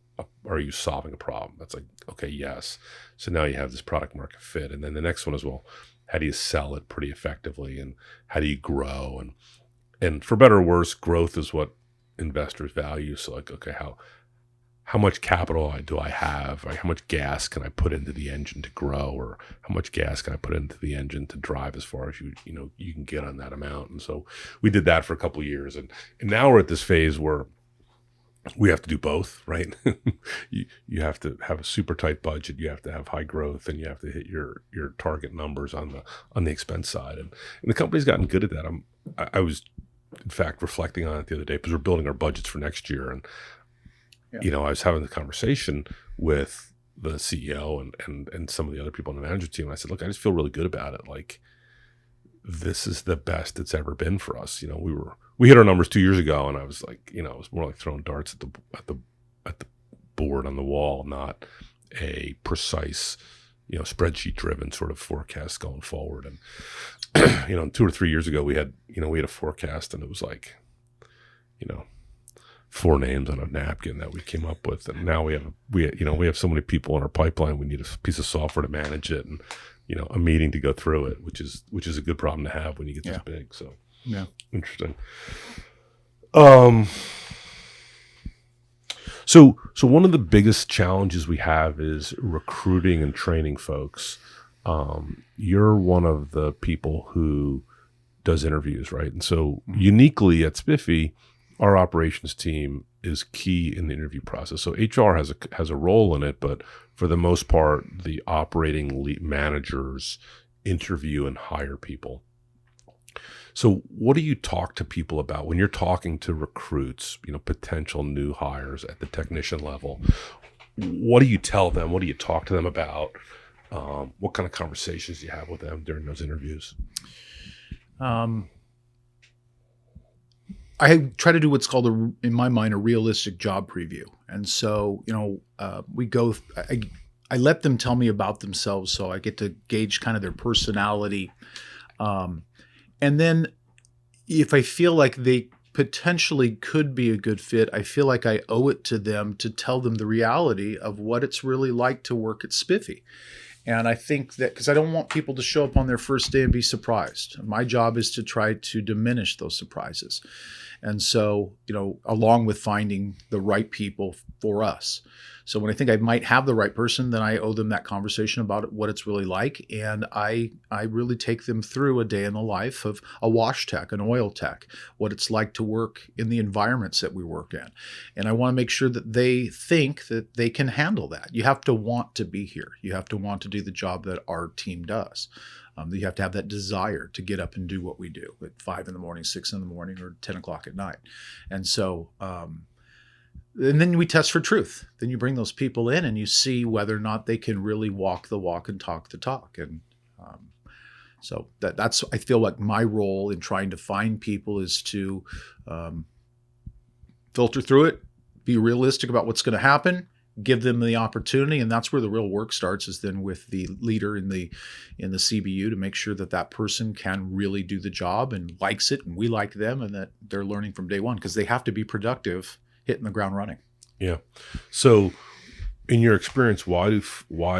are you solving a problem? That's like, okay, yes. So now you have this product market fit. And then the next one is, well, how do you sell it pretty effectively, and how do you grow? And for better or worse, growth is what investors value. So like, okay, how much capital do I have? Like, how much gas can I put into the engine to grow, or how much gas can I put into the engine to drive as far as you can get on that amount? And so we did that for a couple of years, and now we're at this phase where we have to do both, right? you have to have a super tight budget, you have to have high growth, and you have to hit your target numbers on the expense side. And the company's gotten good at that. I was in fact reflecting on it the other day because we're building our budgets for next year, and I was having the conversation with the CEO and some of the other people on the management team. And I said, look, I just feel really good about it. Like, this is the best it's ever been for us. We hit our numbers 2 years ago, and I was like, it was more like throwing darts at the board on the wall, not a precise, spreadsheet driven sort of forecast going forward. And 2 or 3 years ago, we had a forecast, and it was like, 4 names on a napkin that we came up with. And now we have so many people in our pipeline. We need a piece of software to manage it, and a meeting to go through it, which is a good problem to have when you get this big. So yeah, interesting. So one of the biggest challenges we have is recruiting and training folks. You're one of the people who does interviews, right? And so uniquely at Spiffy, our operations team is key in the interview process. So HR has a role in it, but for the most part, the operating managers interview and hire people. So what do you talk to people about when you're talking to recruits, potential new hires at the technician level? What do you tell them? What do you talk to them about? What kind of conversations do you have with them during those interviews? I try to do what's called, in my mind, a realistic job preview. And so, I let them tell me about themselves, so I get to gauge kind of their personality. And then if I feel like they potentially could be a good fit, I feel like I owe it to them to tell them the reality of what it's really like to work at Spiffy. And I think that, because I don't want people to show up on their first day and be surprised. My job is to try to diminish those surprises. And so, along with finding the right people for us. So when I think I might have the right person, then I owe them that conversation about what it's really like. And I really take them through a day in the life of a wash tech, an oil tech, what it's like to work in the environments that we work in. And I want to make sure that they think that they can handle that. You have to want to be here. You have to want to do the job that our team does. You have to have that desire to get up and do what we do at 5 in the morning, 6 in the morning, or 10 o'clock at night. And so, and then we test for truth. Then you bring those people in and you see whether or not they can really walk the walk and talk the talk. And so that's, I feel like my role in trying to find people is to filter through it, be realistic about what's going to happen, give them the opportunity. And that's where the real work starts, is then with the leader in the CBU to make sure that that person can really do the job and likes it, and we like them, and that they're learning from day one, because they have to be productive, hitting the ground running. Yeah. So in your experience, why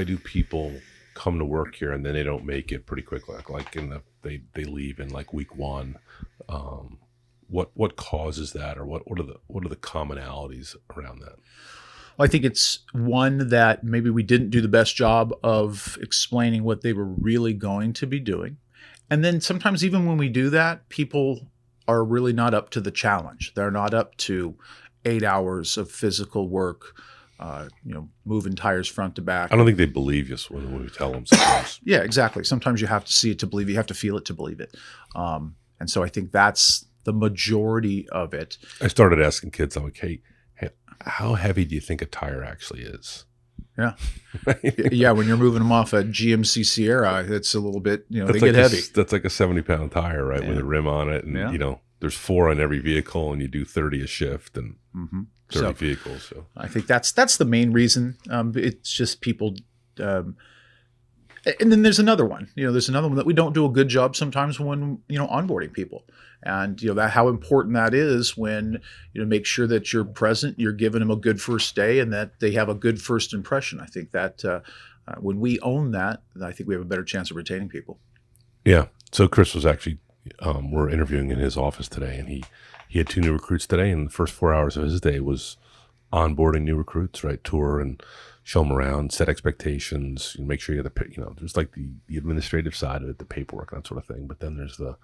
do people come to work here and then they don't make it pretty quickly? Like they leave in like week one. What causes that, or what are the commonalities around that? I think it's one that maybe we didn't do the best job of explaining what they were really going to be doing. And then sometimes even when we do that, people are really not up to the challenge. They're not up to 8 hours of physical work, moving tires front to back. I don't think they believe us when we tell them sometimes. Yeah, exactly. Sometimes you have to see it to believe it. You have to feel it to believe it. And so I think that's the majority of it. I started asking kids, I'm like, hey, how heavy do you think a tire actually is? Yeah. Yeah. When you're moving them off a GMC Sierra, it's a little bit, they like get heavy. That's like a 70-pound tire, right? Yeah. With a rim on it. And, there's 4 on every vehicle, and you do 30 a shift and 30 vehicles. So I think that's the main reason. It's just people. And then there's another one. There's another one that we don't do a good job sometimes when, onboarding people. And, that how important that is when, make sure that you're present, you're giving them a good first day, and that they have a good first impression. I think that when we own that, I think we have a better chance of retaining people. Yeah. So Chris was actually, we're interviewing in his office today, and he had 2 new recruits today, and the first 4 hours of his day was onboarding new recruits, right? Tour and show them around, set expectations, make sure you have there's like the administrative side of it, the paperwork, that sort of thing. But then there's the,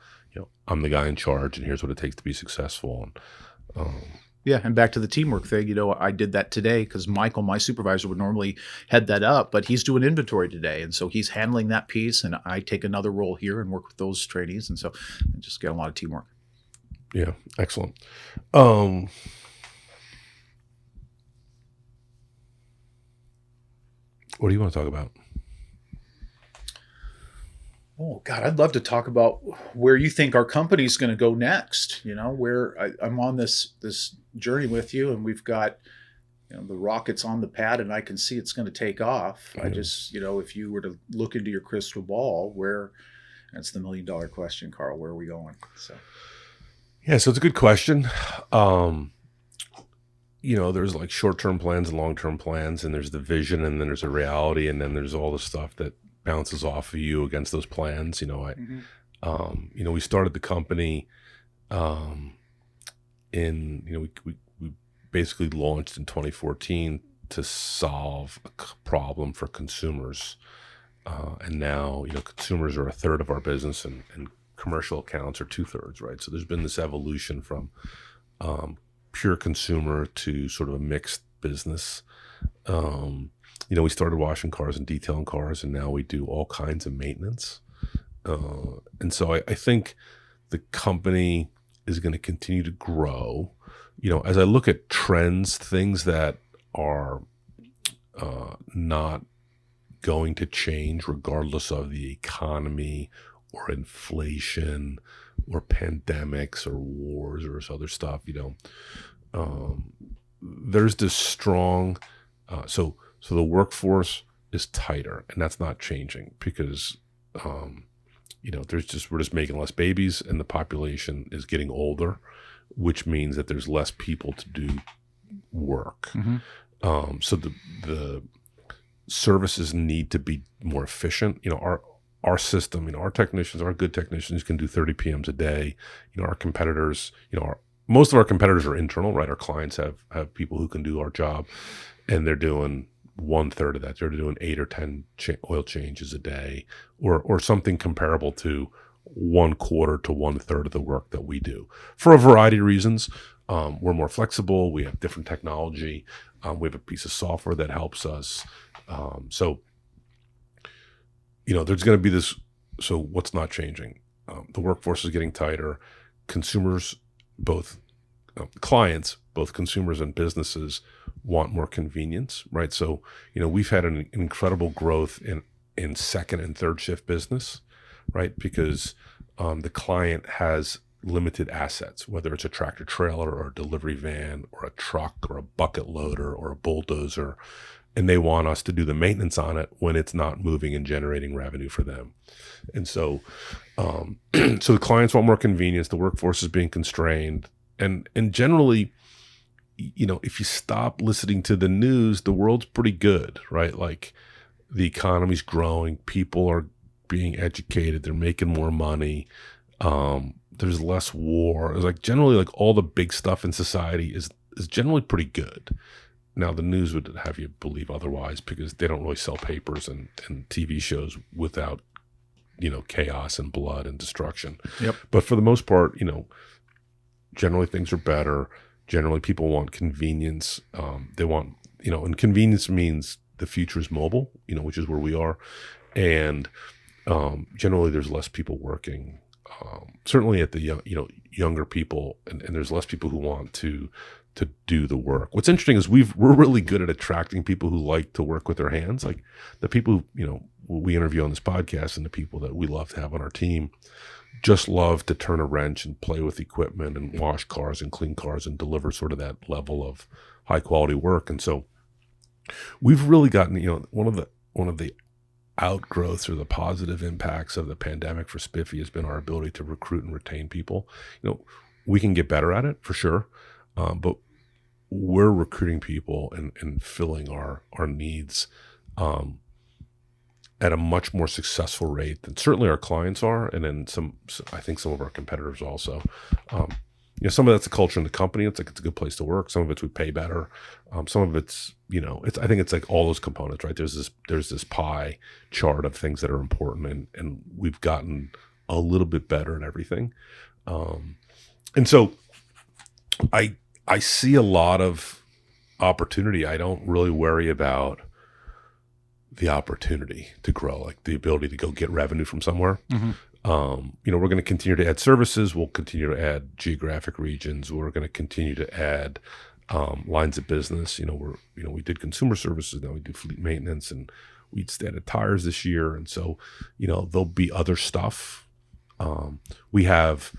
I'm the guy in charge, and here's what it takes to be successful. And yeah, and back to the teamwork thing, I did that today because Michael, my supervisor, would normally head that up, but he's doing inventory today. And so he's handling that piece, and I take another role here and work with those trainees. And so I just get a lot of teamwork. Yeah, excellent. What do you want to talk about? Oh God, I'd love to talk about where you think our company's going to go next. Where I'm on this journey with you, and we've got, the rocket's on the pad, and I can see it's going to take off. I just, if you were to look into your crystal ball, that's the $1 million question, Carl. Where are we going? So it's a good question. There's like short-term plans and long-term plans, and there's the vision, and then there's a reality, and then there's all the stuff that bounces off of you against those plans. We started the company, we basically launched in 2014 to solve a problem for consumers. And now, consumers are a third of our business, and commercial accounts are 2/3, right? So there's been this evolution from, pure consumer to sort of a mixed business. We started washing cars and detailing cars, and now we do all kinds of maintenance. And so I think the company is going to continue to grow. As I look at trends, things that are not going to change regardless of the economy or inflation or pandemics or wars or this other stuff, there's this strong, so the workforce is tighter, and that's not changing because, we're just making less babies, and the population is getting older, which means that there's less people to do work. So the services need to be more efficient. Our system, our technicians, our good technicians can do 30 PMs a day. Our competitors, most of our competitors are internal, right? Our clients have people who can do our job, and they're doing 1/3 of that. They're doing 8 or 10 oil changes a day, or something comparable to 1/4 to 1/3 of the work that we do, for a variety of reasons. We're more flexible. We have different technology. We have a piece of software that helps us. So, there's going to be this. So what's not changing? The workforce is getting tighter. Consumers, both clients, both consumers and businesses, want more convenience, right? So, we've had an incredible growth in second and third shift business, right? Because the client has limited assets, whether it's a tractor trailer or a delivery van or a truck or a bucket loader or a bulldozer, and they want us to do the maintenance on it when it's not moving and generating revenue for them. And so, so the clients want more convenience. The workforce is being constrained, and generally, if you stop listening to the news, the world's pretty good, right? Like, the economy's growing, people are being educated, they're making more money. There's less war. It's like generally, like, all the big stuff in society is generally pretty good. Now, the news would have you believe otherwise, because they don't really sell papers and TV shows without, chaos and blood and destruction. Yep. But for the most part, generally things are better. Generally, people want convenience. They want, and convenience means the future is mobile, which is where we are. And generally, there's less people working. Certainly at the younger people, and there's less people who want to do the work. What's interesting is we're really good at attracting people who like to work with their hands. Like, the people who we interview on this podcast, and the people that we love to have on our team just love to turn a wrench and play with equipment and wash cars and clean cars and deliver sort of that level of high quality work. And so we've really gotten, one of the outgrowths or the positive impacts of the pandemic for Spiffy has been our ability to recruit and retain people. We can get better at it for sure, but we're recruiting people and filling our needs at a much more successful rate than certainly our clients are, and then I think some of our competitors also. Some of that's the culture in the company. It's like, it's a good place to work. Some of it's we pay better. Some of it's, I think it's like all those components, right? There's this pie chart of things that are important, and we've gotten a little bit better at everything. And so I see a lot of opportunity. I don't really worry about the opportunity to grow, like the ability to go get revenue from somewhere. Mm-hmm. We're going to continue to add services. We'll continue to add geographic regions. We're going to continue to add lines of business. We did consumer services. Now we do fleet maintenance, and we just added tires this year. And so, there'll be other stuff. We have,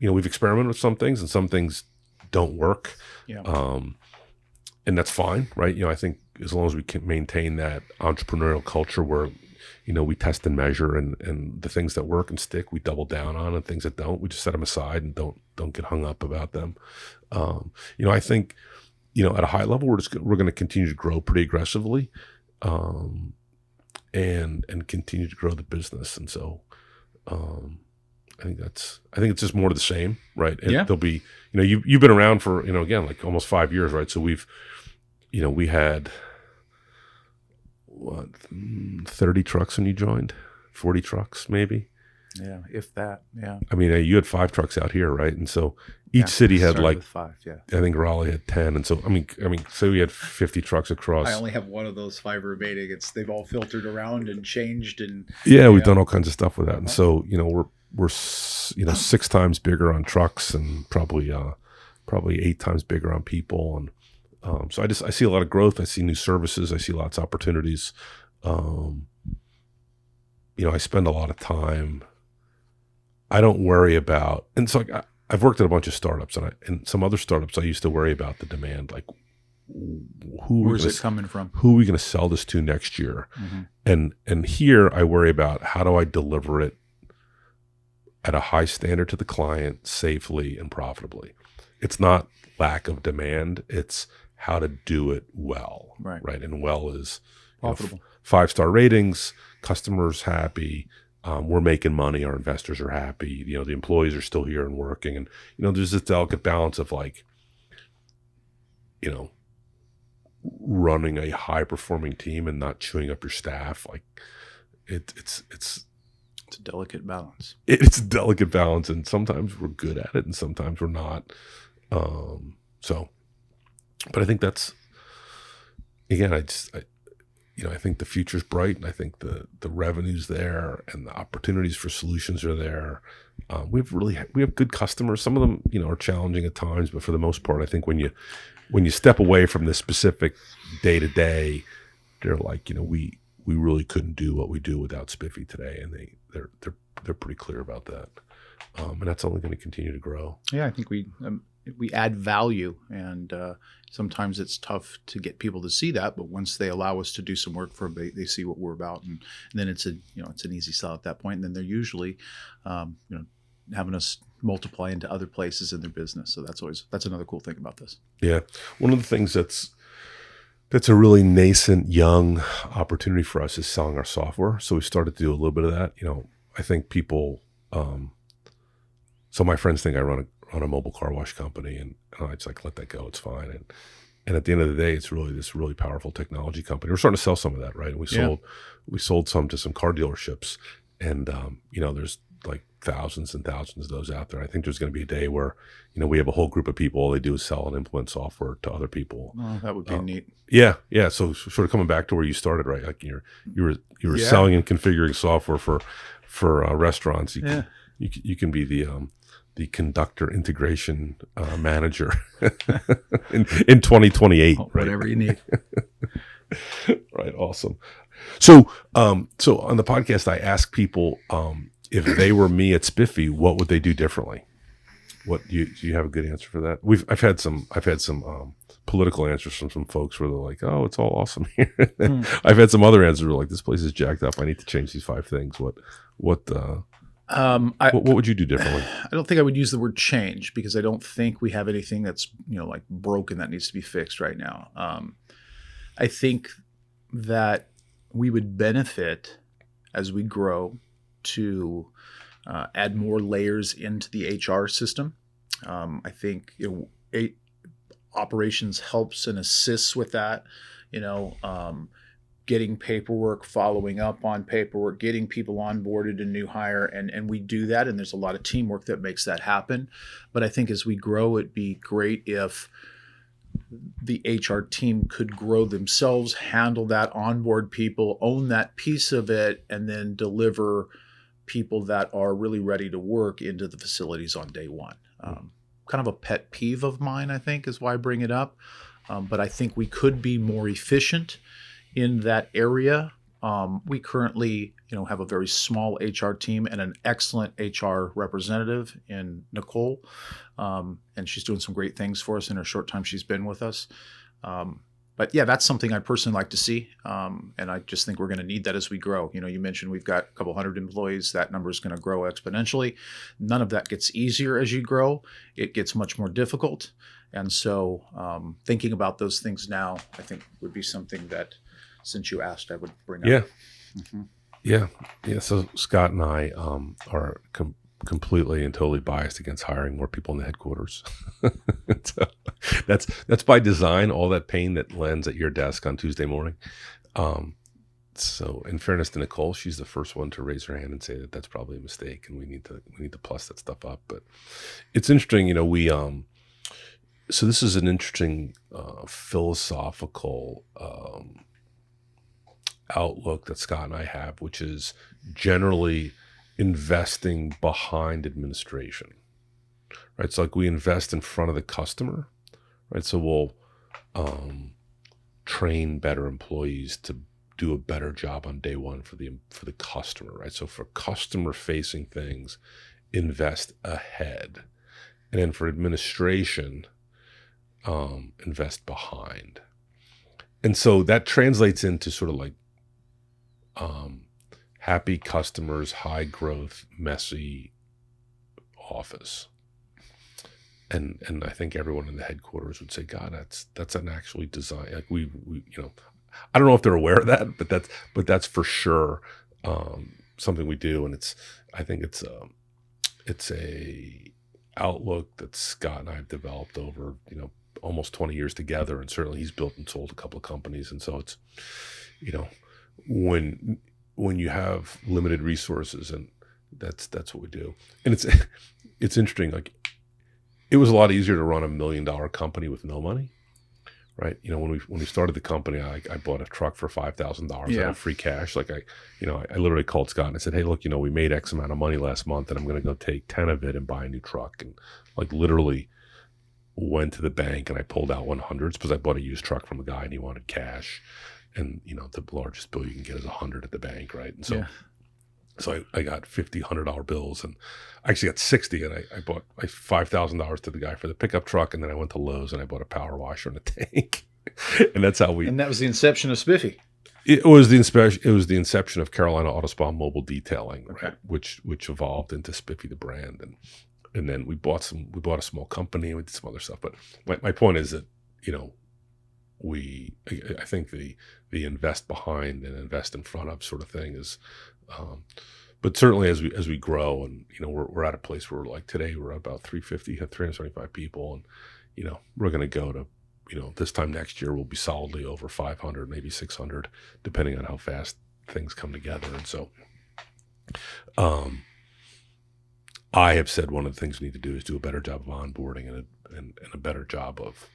we've experimented with some things, and some things don't work. Yeah. And that's fine, right? I think as long as we can maintain that entrepreneurial culture where, we test and measure, and the things that work and stick, we double down on, and things that don't, we just set them aside and don't get hung up about them. I think, at a high level, we're going to continue to grow pretty aggressively, and continue to grow the business. And so, I think it's just more of the same, right? And there'll be, you've been around for, again, like almost 5 years, right? So we had 30 trucks when you joined, 40 trucks maybe. Yeah, if that. Yeah. I mean, you had 5 trucks out here, right? And so each city had like 5. Yeah. I think Raleigh had 10, and so I mean, so we had 50 trucks across. I only have one of those 5 remaining. They've all filtered around and changed, and we've done all kinds of stuff with that. And so we're 6 times bigger on trucks, and probably 8 times bigger on people. And so I see a lot of growth. I see new services. I see lots of opportunities. I spend a lot of time. I don't worry about, and so like I've worked at a bunch of startups, and some other startups I used to worry about the demand, like where's it coming from? Who are we going to sell this to next year? Mm-hmm. And here I worry about how do I deliver it at a high standard to the client safely and profitably. It's not lack of demand. It's how to do it well. Right. And well is profitable. 5-star ratings, customers happy, We're making money. Our investors are happy. The employees are still here and working. And, there's this delicate balance of like, running a high performing team and not chewing up your staff. Like it's a delicate balance. It's a delicate balance. And sometimes we're good at it and sometimes we're not. But I think that's, again, I think the future's bright, and I think the revenue's there, and the opportunities for solutions are there. We have good customers. Some of them, are challenging at times, but for the most part, I think when you step away from the specific day to day, they're like, we really couldn't do what we do without Spiffy today, and they're pretty clear about that, and that's only going to continue to grow. Yeah, I think we add value, and sometimes it's tough to get people to see that, but once they allow us to do some work for them, they see what we're about, and then it's an easy sell at that point. And then they're usually having us multiply into other places in their business. So that's another cool thing about this. Yeah, one of the things that's a really nascent young opportunity for us is selling our software. So we started to do a little bit of that. I think people so my friends think I run a mobile car wash company, and I just like, let that go. It's fine. And at the end of the day, it's really this really powerful technology company. We're starting to sell some of that, right? And we sold some to some car dealerships, and there's like thousands and thousands of those out there. I think there's going to be a day where we have a whole group of people. All they do is sell and implement software to other people. Oh, that would be neat. Yeah. So sort of coming back to where you started, right? Like you were selling and configuring software for restaurants. You can be the conductor integration manager in 2028, right? Whatever you need. Right. Awesome. So on the podcast, I ask people if they were me at Spiffy, what would they do differently? Do you have a good answer for that? I've had some political answers from some folks where they're like, "Oh, it's all awesome here." I've had some other answers where like, "This place is jacked up. I need to change these 5 things." What would you do differently? I don't think I would use the word change, because I don't think we have anything that's like broken that needs to be fixed right now. I think that we would benefit as we grow to add more layers into the HR system. I think operations helps and assists with that. Getting paperwork, following up on paperwork, getting people onboarded, a new hire, and we do that, and there's a lot of teamwork that makes that happen. But I think as we grow, it'd be great if the HR team could grow themselves, handle that, onboard people, own that piece of it, and then deliver people that are really ready to work into the facilities on day one. Kind of a pet peeve of mine, I think, is why I bring it up. But I think we could be more efficient in that area. We currently, have a very small HR team and an excellent HR representative in Nicole. And she's doing some great things for us in her short time she's been with us. But yeah, that's something I personally like to see. And I just think we're going to need that as we grow. You mentioned we've got a couple hundred employees. That number is going to grow exponentially. None of that gets easier as you grow. It gets much more difficult. And so thinking about those things now, I think would be something that, since you asked, I would bring up. Yeah. Mm-hmm. Yeah. So Scott and I are completely and totally biased against hiring more people in the headquarters. So that's by design. All that pain that lands at your desk on Tuesday morning. So in fairness to Nicole, she's the first one to raise her hand and say that that's probably a mistake, and we need to plus that stuff up. But it's interesting, so this is an interesting philosophical outlook that Scott and I have, which is generally investing behind administration, right? So like we invest in front of the customer, right? So we'll train better employees to do a better job on day one for the customer, right? So for customer facing things, invest ahead, and then for administration, invest behind. And so that translates into sort of like happy customers, high growth, messy office. And I think everyone in the headquarters would say, God, that's an actually design. Like we I don't know if they're aware of that, but that's for sure something we do, and I think it's a outlook that Scott and I have developed over, almost 20 years together. And certainly he's built and sold a couple of companies. And so it's, when you have limited resources, and that's what we do. And it's interesting. Like, it was a lot easier to run $1 million company with no money, right? When we started the company, I bought a truck for $5,000 out of free cash. Like I literally called Scott and I said, hey, look, we made X amount of money last month, and I'm going to go take 10 of it and buy a new truck. And like literally went to the bank and I pulled out 100s because I bought a used truck from a guy and he wanted cash. And, the largest bill you can get is 100 at the bank, right? And so, so I got $50, $100 bills, and I actually got 60, and I bought $5,000 to the guy for the pickup truck, and then I went to Lowe's and I bought a power washer and a tank. And that's how And that was the inception of Spiffy. It was the inception of Carolina Auto Spa Mobile Detailing, right? Okay. Which evolved into Spiffy the brand, and then we bought a small company and we did some other stuff. But my point is that I think the invest behind and invest in front of sort of thing is, but certainly as we grow, and we're at a place where, like, today we're about 375 people, and we're going to go to, this time next year we'll be solidly over 500, maybe 600, depending on how fast things come together. And so I have said one of the things we need to do is do a better job of onboarding and a better job of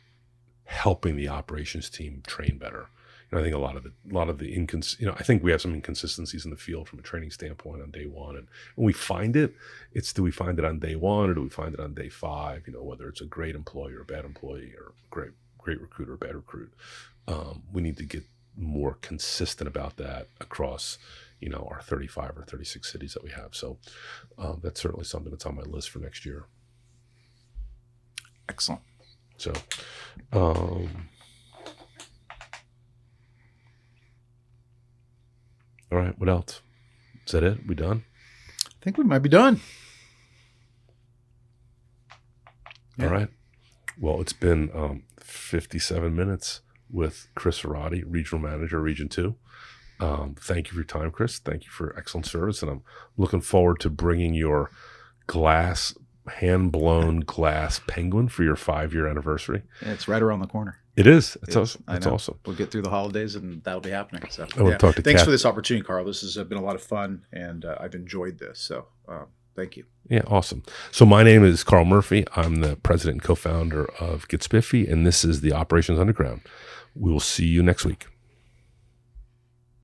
helping the operations team train better. I think a lot of the I think we have some inconsistencies in the field from a training standpoint on day one. And when we find it, do we find it on day one or do we find it on day 5? Whether it's a great employee or a bad employee, or great recruit or bad recruit. We need to get more consistent about that across, our 35 or 36 cities that we have. So that's certainly something that's on my list for next year. Excellent. So, all right, what else? Is that it? We done? I think we might be done. Yeah. All right. Well, it's been 57 minutes with Chris Zarate, Regional Manager, Region 2. Thank you for your time, Chris. Thank you for excellent service. And I'm looking forward to bringing your hand-blown glass penguin for your 5-year anniversary. Yeah, it's right around the corner. It is. It's awesome. It's awesome. We'll get through the holidays and that'll be happening. So I want to talk to Thanks Kath. for this opportunity, Carl. This has been a lot of fun, and I've enjoyed this. So thank you. Yeah, awesome. So my name is Carl Murphy. I'm the president and co-founder of Get Spiffy, and this is the Operations Underground. We will see you next week.